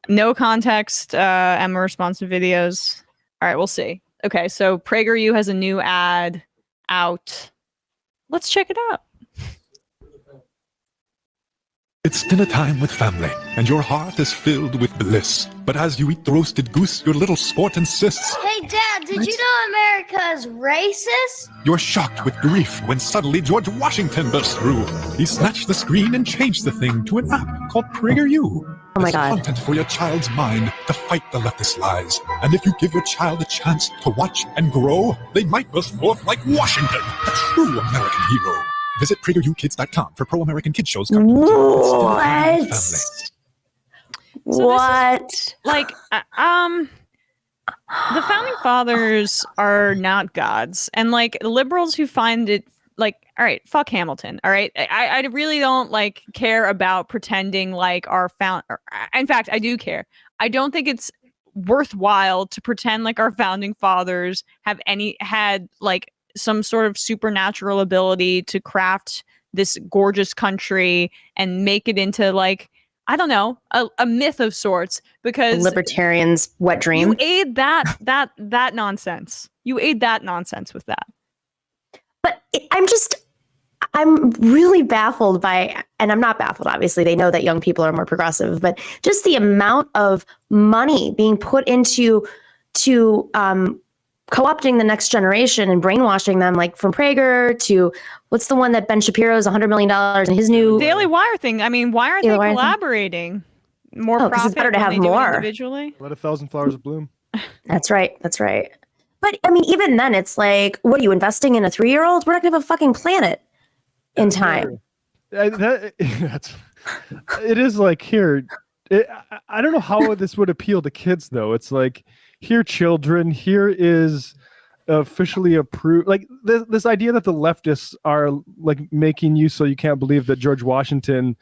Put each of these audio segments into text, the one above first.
No context, Emma responsive videos. All right, we'll see. Okay, so PragerU has a new ad out. Let's check it out. It's dinner time with family, and your heart is filled with bliss. But as you eat the roasted goose, your little sport insists. Hey, Dad, did you know America is racist? You're shocked with grief when suddenly George Washington bursts through. He snatched the screen and changed the thing to an app called PragerU. Oh my God. Content for your child's mind to fight the leftist lies. And if you give your child a chance to watch and grow, they might burst forth like Washington, a true American hero. Visit PragerUkids.com for pro-American kids shows. What? What? Like, the founding fathers are not gods, and like liberals who find it like, all right, fuck Hamilton. All right, I really don't like care about pretending like our in fact, I do care. I don't think it's worthwhile to pretend like our founding fathers had like some sort of supernatural ability to craft this gorgeous country and make it into like, I don't know, a myth of sorts, because Libertarians' wet dream. You aid that nonsense. You aid that nonsense with that. But I'm really baffled by, and I'm not baffled, obviously, they know that young people are more progressive, but just the amount of money being put into co-opting the next generation and brainwashing them, like from Prager to what's the one that Ben Shapiro's $100 million in his new Daily Wire thing. I mean, why aren't they collaborating? More profit. It's better to have more individually. Let 1,000 flowers bloom. That's right. That's right. But I mean, even then, it's like, what are you investing in a 3-year-old? We're not gonna have a fucking planet in time. It is like here. I don't know how this would appeal to kids though. It's like, here, children, here is officially approved. Like this idea that the leftists are like making you so you can't believe that George Washington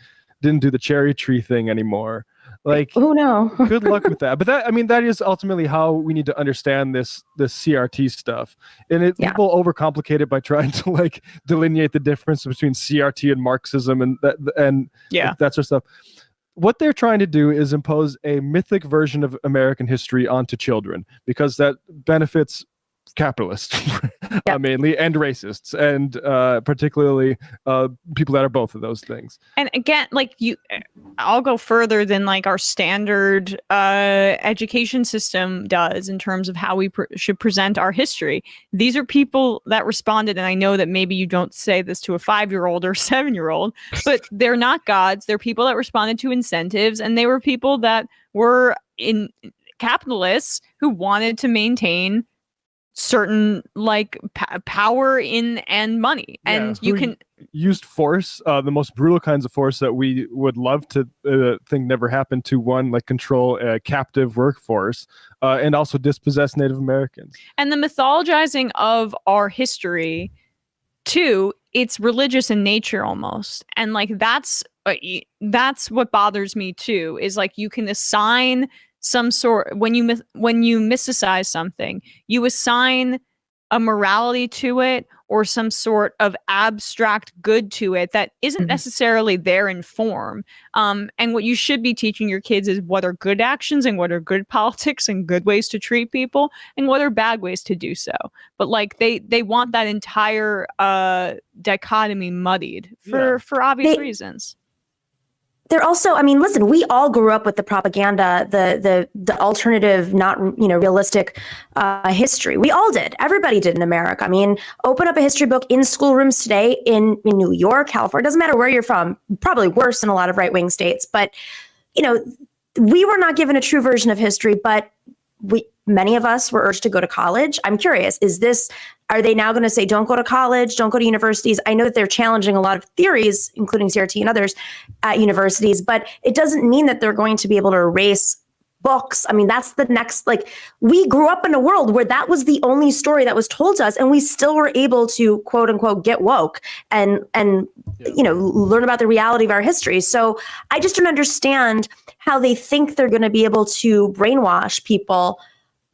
didn't do the cherry tree thing anymore. Like, oh no. Good luck with that. But that is ultimately how we need to understand this CRT stuff. And people overcomplicate it by trying to like delineate the difference between CRT and Marxism and that sort of stuff. What they're trying to do is impose a mythic version of American history onto children, because that benefits capitalists mainly, and racists, and particularly people that are both of those things. And again, like I'll go further than like our standard education system does in terms of how we should present our history. These are people that responded, and I know that maybe you don't say this to a 5-year-old or 7-year-old, but they're not gods. They're people that responded to incentives, and they were people that were in capitalists who wanted to maintain certain like power in and money, and you can used force, the most brutal kinds of force that we would love to think never happened to, one, like control a captive workforce, and also dispossess Native Americans. And the mythologizing of our history, too, it's religious in nature almost, and like that's what bothers me too. Is like you can assign some sort, when you mysticize something, you assign a morality to it or some sort of abstract good to it that isn't necessarily there in form. And what you should be teaching your kids is what are good actions and what are good politics and good ways to treat people and what are bad ways to do so. But like they want that entire dichotomy muddied for obvious reasons. They're also, I mean, listen, we all grew up with the propaganda, the alternative, not, realistic history. We all did. Everybody did in America. I mean, open up a history book in schoolrooms today in New York, California, doesn't matter where you're from, probably worse in a lot of right-wing states. But, we were not given a true version of history, but many of us were urged to go to college. I'm curious, are they now going to say, don't go to college, don't go to universities? I know that they're challenging a lot of theories, including CRT and others, at universities, but it doesn't mean that they're going to be able to erase books. I mean, that's the next, we grew up in a world where that was the only story that was told to us, and we still were able to, quote unquote, get woke and learn about the reality of our history. So I just don't understand how they think they're going to be able to brainwash people,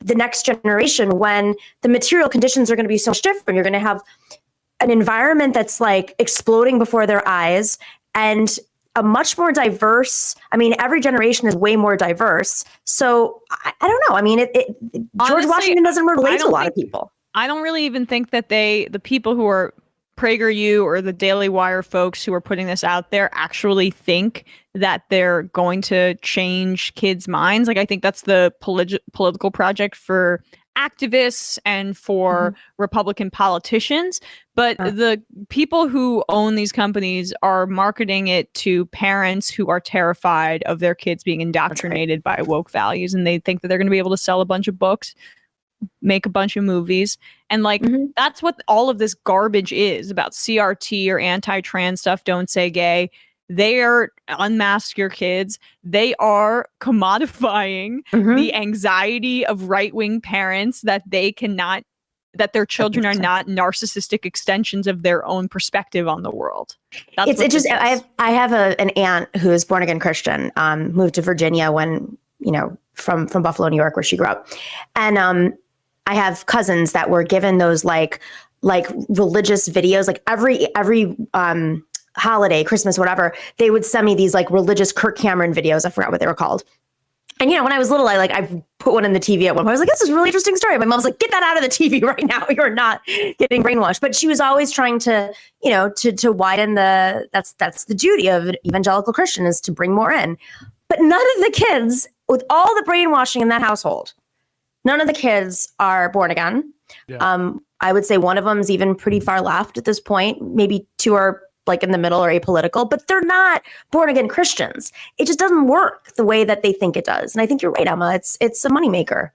the next generation, when the material conditions are going to be so much different. You're going to have an environment that's like exploding before their eyes, and a much more diverse, I mean, every generation is way more diverse. So I don't know. I mean, George Honestly, Washington doesn't relate to a lot of people. I don't really even think that the people who are PragerU or the Daily Wire folks who are putting this out there actually think that they're going to change kids' minds. Like, I think that's the political project for activists and for Republican politicians. But the people who own these companies are marketing it to parents who are terrified of their kids being indoctrinated by woke values. And they think that they're going to be able to sell a bunch of books, make a bunch of movies. And like, that's what all of this garbage is about. CRT or anti-trans stuff, don't say gay. They are unmask your kids. They are commodifying the anxiety of right-wing parents that they cannot, that their children are not narcissistic extensions of their own perspective on the world. That's it's just, I have an aunt who is born again Christian, moved to Virginia when, from Buffalo, New York, where she grew up. And I have cousins that were given those like religious videos, like every holiday, Christmas, whatever, they would send me these like religious Kirk Cameron videos. I forgot what they were called. And, when I was little, I put one in the TV at one point. I was like, this is a really interesting story. My mom's like, get that out of the TV right now. You're not getting brainwashed. But she was always trying to, to widen that's the duty of an evangelical Christian, is to bring more in. But none of the kids, with all the brainwashing in that household, none of the kids are born again. Yeah. I would say one of them is even pretty far left at this point. Maybe two are like in the middle or apolitical, but they're not born again Christians. It just doesn't work the way that they think it does. And I think you're right, Emma. It's a moneymaker.